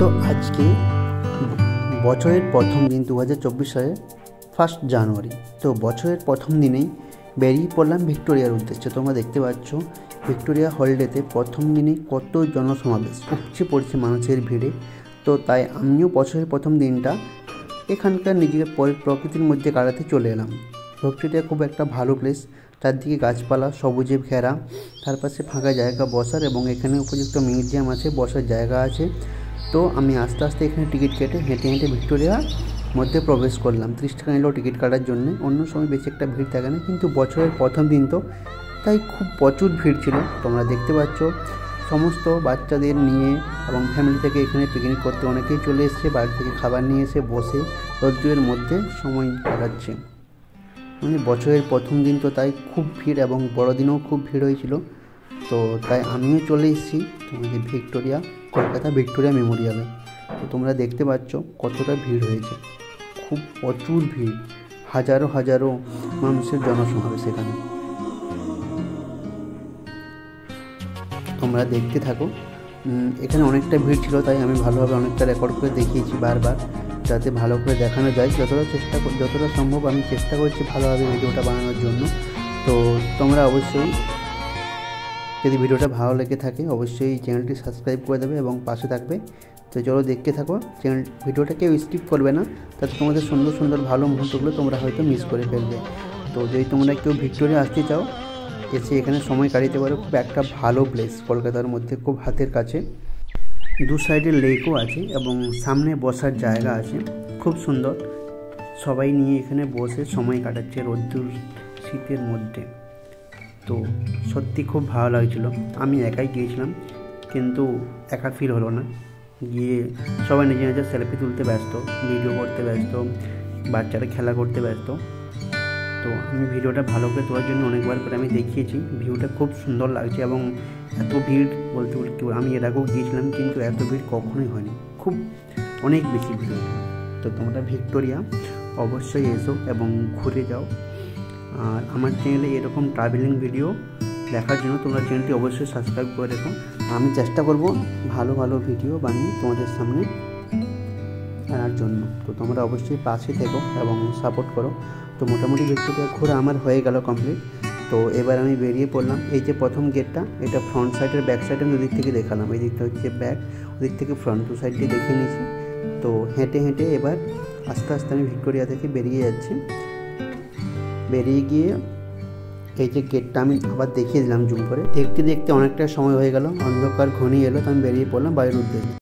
তো আজকে বছরের প্রথম দিন 2024 সালের 1 জানুয়ারি। তো বছরের প্রথম দিনেই বেরিয়ে পড়লাম ভিক্টোরিয়ার উদ্দেশ্যে। তোমরা দেখতে পাচ্ছ ভিক্টোরিয়া হলডেতে প্রথম দিনে কত জনসমাবেশ, উপচে পড়ছে মানুষের ভিড়ে। তো তাই আমিও বছরের প্রথম দিনটা এখানকার নিজের প্রকৃতির মধ্যে কাটাতে চলে এলাম। ভিক্টোরিয়া খুব একটা ভালো প্লেস, চারদিকে গাছপালা সবুজে ঘেরা, তার পাশে ফাঁকা জায়গা বসার, এবং এখানে উপযুক্ত মিউজিয়াম আছে, বসার জায়গা আছে। তো আমি আস্তে আস্তে এখানে টিকিট কেটে হেঁটে হেঁটে ভিক্টোরিয়ার মধ্যে প্রবেশ করলাম। 30 টাকা নিল টিকিট কাটার জন্য। অন্য সময় বেশি একটা ভিড় থাকে না, কিন্তু বছরের প্রথম দিন তো তাই খুব প্রচুর ভিড় ছিল। তোমরা দেখতে পাচ্ছ সমস্ত বাচ্চাদের নিয়ে এবং ফ্যামিলি থেকে এখানে পিকনিক করতে অনেকেই চলে এসেছে। বাড়ি থেকে খাবার নিয়ে এসে বসে রোদ্দুরের মধ্যে সময় কাটাচ্ছে। মানে বছরের প্রথম দিন তো তাই খুব ভিড়, এবং বড়দিনেও খুব ভিড় হয়েছিল। তো তাই আমিও চলে এসেছি তোমাদের ভিক্টোরিয়া, কলকাতা ভিক্টোরিয়া মেমোরিয়ালে। তো তোমরা দেখতে পাচ্ছ কতটা ভিড় হয়েছে, খুব প্রচুর ভিড়, হাজারো হাজারো মানুষের জনসমাবেশ এখানে। তোমরা দেখতে থাকো। এখানে অনেকটা ভিড় ছিল, তাই আমি ভালোভাবে অনেকটা রেকর্ড করে দেখিয়েছি বারবার, যাতে ভালো করে দেখানো যায়। যতটা সম্ভব আমি চেষ্টা করছি ভালোভাবে ভিডিওটা বানানোর জন্য। তো তোমরা অবশ্যই যদি ভিডিওটা ভালো লেগে থাকে অবশ্যই চ্যানেলটি সাবস্ক্রাইব করে দেবে এবং পাশে থাকবে। তো চলো দেখতে থাকো। ভিডিওটা কেউ স্কিপ করবে না, তাতে তোমাদের সুন্দর সুন্দর ভালো মুহূর্তগুলো তোমরা হয়তো মিস করে ফেলবে। তো যদি তোমরা কেউ ভিক্টোরিয়া আসতে চাও, এসে এখানে সময় কাটাতে পারো। খুব একটা ভালো প্লেস, কলকাতার মধ্যে খুব হাতের কাছে। দু সাইডে লেকও আছে এবং সামনে বসার জায়গা আছে, খুব সুন্দর। সবাই নিয়ে এখানে বসে সময় কাটাচ্ছে রোদ্দুর শীতের মধ্যে। তো সত্যি খুব ভালো লাগছিলো। আমি একাই গিয়েছিলাম, কিন্তু একা ফিল হলো না। গিয়ে সবাই নিজে নিজে সেলফি তুলতে ব্যস্ত, ভিডিও করতে ব্যস্ত, বাচ্চারা খেলা করতে ব্যস্ত। তো আমি ভিডিওটা ভালো করে তোলার জন্য অনেকবার করে আমি দেখিয়েছি। ভিউটা খুব সুন্দর লাগছে, এবং এত ভিড় বলতে আমি এর আগেও গিয়েছিলাম, কিন্তু এত ভিড় কখনোই হয়নি, খুব অনেক বেশি ভিড় হয়েছিল। তো তোমরা ভিক্টোরিয়া অবশ্যই এসো এবং ঘুরে যাও। আর আমার চ্যানেলে এরকম ট্রাভেলিং ভিডিও দেখার জন্য তোমরা চ্যানেলটি অবশ্যই সাবস্ক্রাইব করে রেখো। আমি চেষ্টা করব ভালো ভালো ভিডিও বানিয়ে তোমাদের সামনে আনার জন্য। তো তোমরা অবশ্যই পাশে থেকো এবং সাপোর্ট করো। তো মোটামুটি ভিক্টোরিয়া ঘোরা আমার হয়ে গেল কমপ্লিট। তো এবার আমি বেরিয়ে পড়লাম। এই যে প্রথম গেটটা, এটা ফ্রন্ট সাইডের, ব্যাক সাইডে আমি ওদিক থেকে দেখালাম। এই দিকটা হচ্ছে ব্যাক, ওদিক থেকে ফ্রন্ট, দু সাইডটি দেখে নিয়েছি। তো হেঁটে হেঁটে এবার আস্তে আস্তে আমি ভিক্টোরিয়া থেকে বেরিয়ে যাচ্ছি। বেরিয়ে গিয়ে এই যে গেটটা আমি আবার দেখিয়ে দিলাম জুম করে। দেখতে দেখতে অনেকটা সময় হয়ে গেল, অন্ধকার ঘনিয়ে এলো। তো আমি বেরিয়ে পড়লাম বাড়ির উদ্দেশ্যে।